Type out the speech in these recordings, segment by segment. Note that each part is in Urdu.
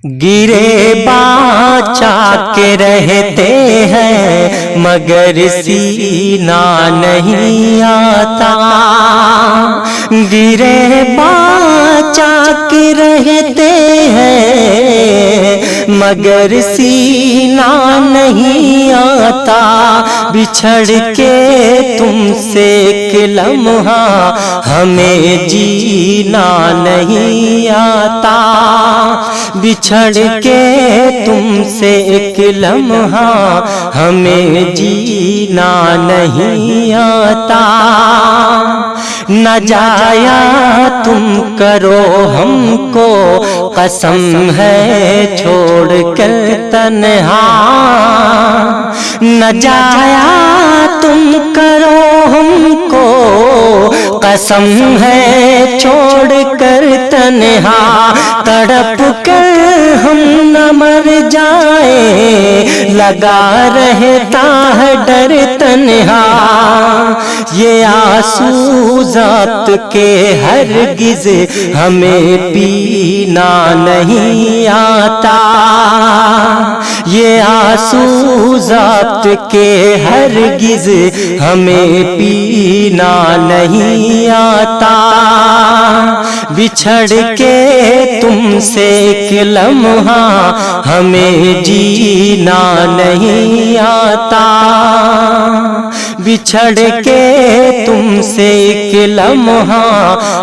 گرے باچا کے رہتے ہیں مگر سینہ نہیں آتا، گرے باچا کے رہتے ہیں مگر سینہ نہیں آتا، بچھڑ کے تم سے ایک لمحہ ہمیں جینا نہیں آتا، بچھڑ کے تم سے ایک لمحہ ہمیں جینا نہیں آتا، نہ جایا تم کرو ہم کو قسم ہے چھوڑ کر تنہا، نہ جایا تم کرو ہم کو قسم ہے چھوڑ کر تنہا، تڑپ کر ہم نہ مر جائیں لگا رہتا ہے ڈر تنہا، یہ آنسو ذات کے ہرگز ہمیں پینا نہیں آتا، یہ آنسو ذات کے ہرگز ہمیں پینا نہیں آتا، بچھڑ کے تم سے ایک لمحہ ہمیں جینا نہیں آتا، بچھڑ کے تم سے ایک لمحہ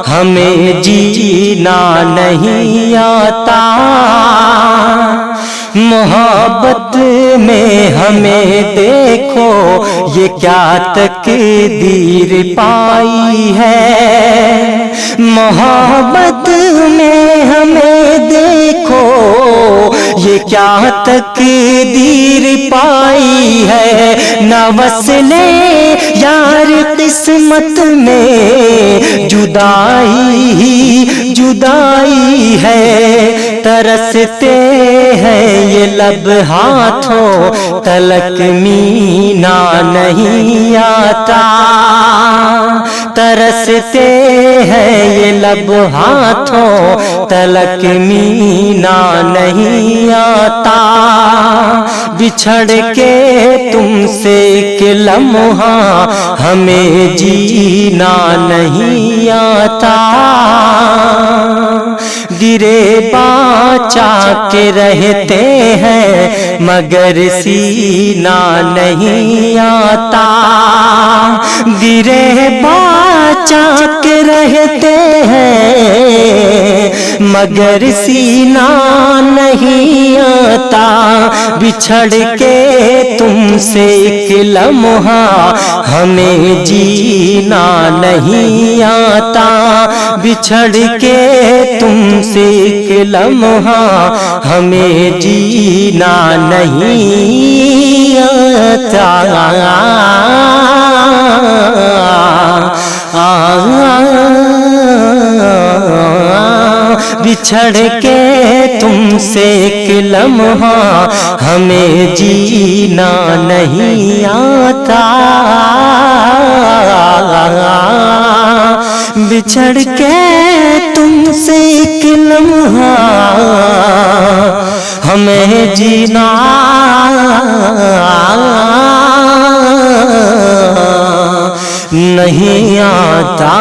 ہمیں جینا نہیں آتا، محبت میں ہمیں دیکھو یہ کیا تقدیر پائی ہے، محبت میں ہمیں دیکھو یہ کیا تقدیر پائی ہے، نہ وصلے یار قسمت میں جدائی ہی جدائی ہے، ترستے ہیں یہ لب ہاتھوں تلک مینا نہیں آتا، ترستے ہیں یہ لب ہاتھوں تلک مینا نہیں آتا، بچھڑ کے تم سے ایک لمحہ ہمیں جینا نہیں آتا، گرے باچا کے رہتے ہیں مگر سینہ نہیں آتا، گرے باچا کے رہتے ہیں مگر سینہ نہیں آتا، بچھڑ کے تم سے ایک لمحہ ہمیں جینا نہیں آتا، بچھڑ کے تم سے ایک لمحہ ہمیں جینا نہیں آتا، بچھڑ کے تم سے ایک لمحہ ہمیں جینا نہیں آتا، بچھڑ کے تم سے ایک لمحہ ہمیں جینا نہیں آتا۔